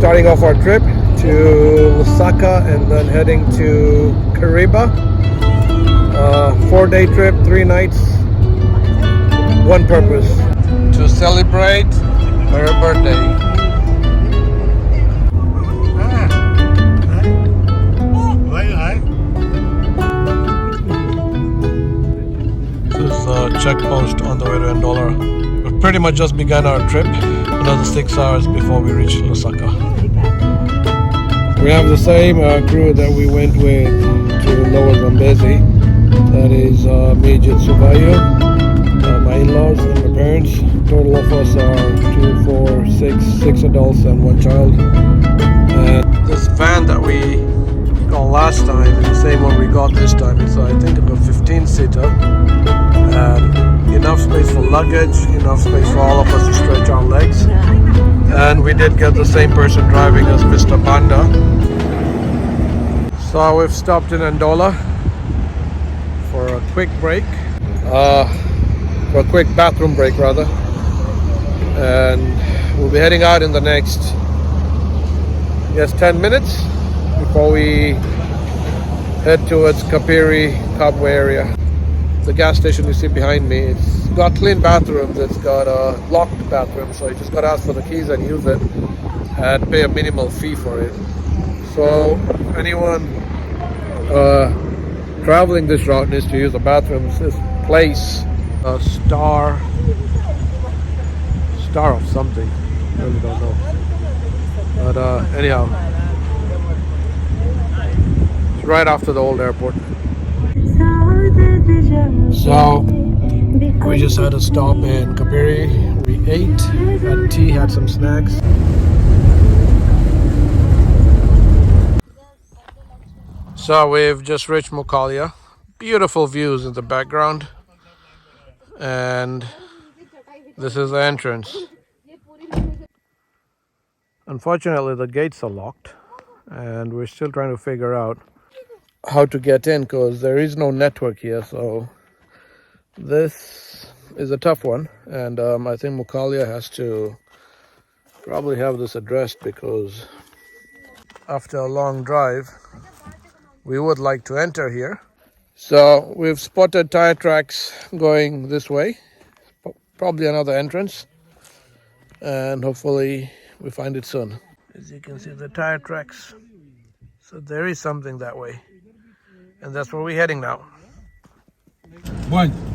starting off our trip to Lusaka and then heading to Kariba. 4-day trip, 3 nights, one purpose: to celebrate her birthday. This is a check post on the way to Andola. We've pretty much just begun our trip. Another 6 hours before we reach Lusaka. We have the same crew that we went with to Lower Zambezi. That is me, Jeetsu, my in-laws and my parents. Total of us are 2, 4, 6 adults and 1 child. And this van that we got last time is the same one we got this time. It's I think a 15-seater. Enough space for luggage, enough space for all of us to stretch our legs. And we did get the same person driving as Mr. Banda. So we've stopped in Andola for a quick break. For a quick bathroom break rather. And we'll be heading out in the next, I guess, 10 minutes before we head towards Kapiri, Kabwe area. The gas station you see behind me, it's got clean bathrooms, it's got a locked bathroom, so you just got to ask for the keys and use it and pay a minimal fee for it. So anyone traveling this route needs to use the bathrooms. This place, a star of something, I really don't know. But anyhow, it's right after the old airport. So we just had a stop in Kapiri. We ate, had tea, had some snacks. So we've just reached Mukalya. Beautiful views in the background. And this is the entrance. Unfortunately, the gates are locked. And we're still trying to figure out how to get in because there is no network here. So this is a tough one. And I think Mukalya has to probably have this addressed because after a long drive, we would like to enter here. So we've spotted tire tracks going this way, probably another entrance, and hopefully we find it soon. As you can see, the tire tracks, so there is something that way, and that's where we're heading now.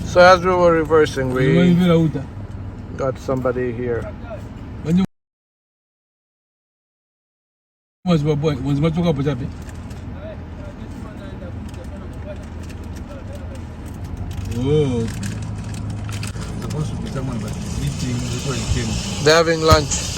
So as we were reversing, we got somebody here. They're having lunch.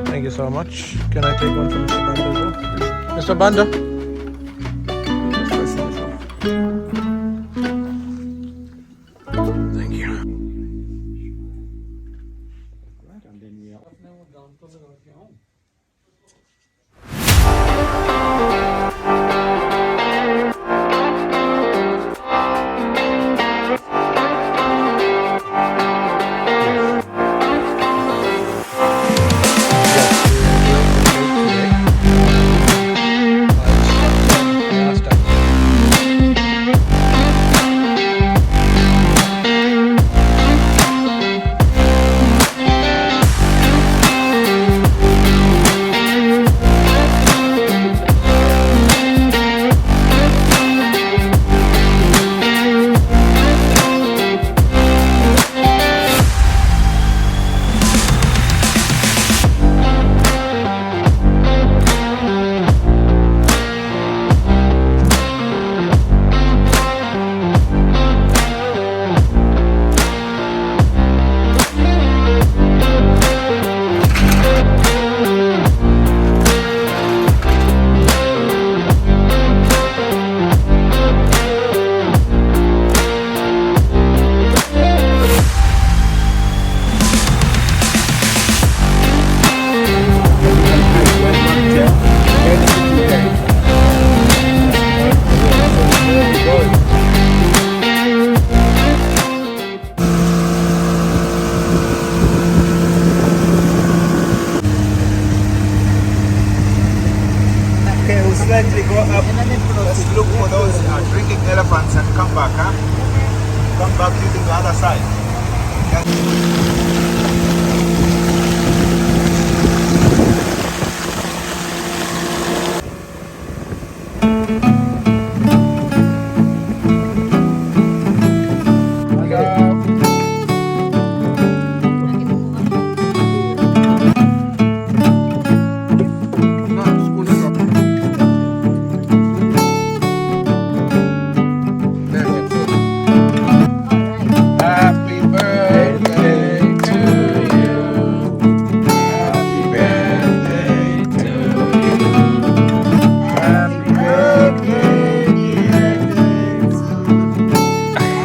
Thank you so much. Can I take one from Mr. Banda as well? Mr. Banda? Thank you. will slightly go up. Let's look for those drinking elephants and come back, huh? Come back using the other side. Happy birthday to you. Happy birthday to you. Happy birthday, dear Jeetsu.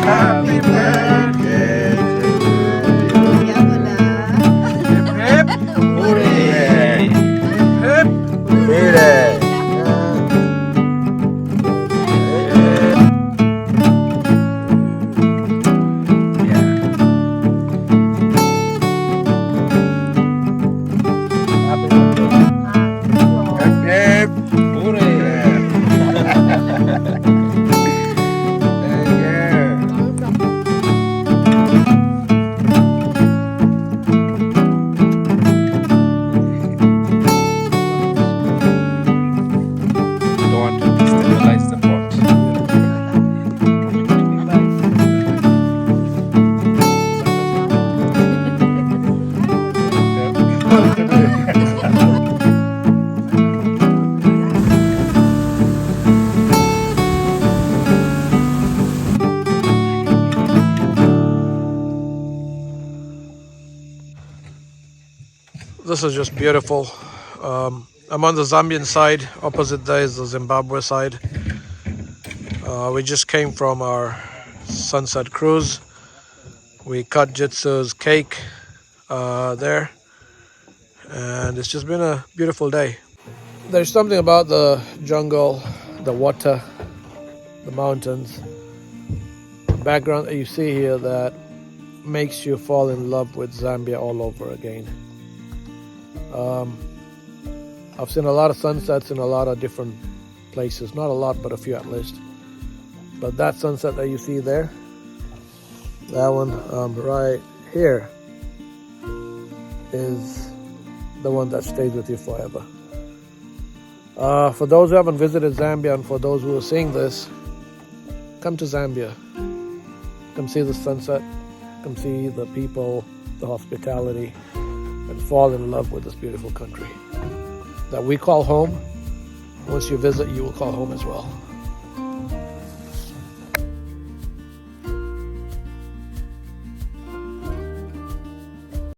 Happy birthday to you. Hip hip hooray! Hip hooray! This is just beautiful. I'm on the Zambian side. Opposite there is the Zimbabwe side. We just came from our sunset cruise. We cut Jeetsu's cake there, and it's just been a beautiful day. There's something about the jungle, the water, the mountains, the background that you see here that makes you fall in love with Zambia all over again. I've seen a lot of sunsets in a lot of different places. Not a lot, but a few at least. But that sunset that you see there, that one right here, is the one that stays with you forever. For those who haven't visited Zambia, and for those who are seeing this, come to Zambia. Come see the sunset. Come see the people, the hospitality, and fall in love with this beautiful country that we call home. Once you visit, you will call home as well.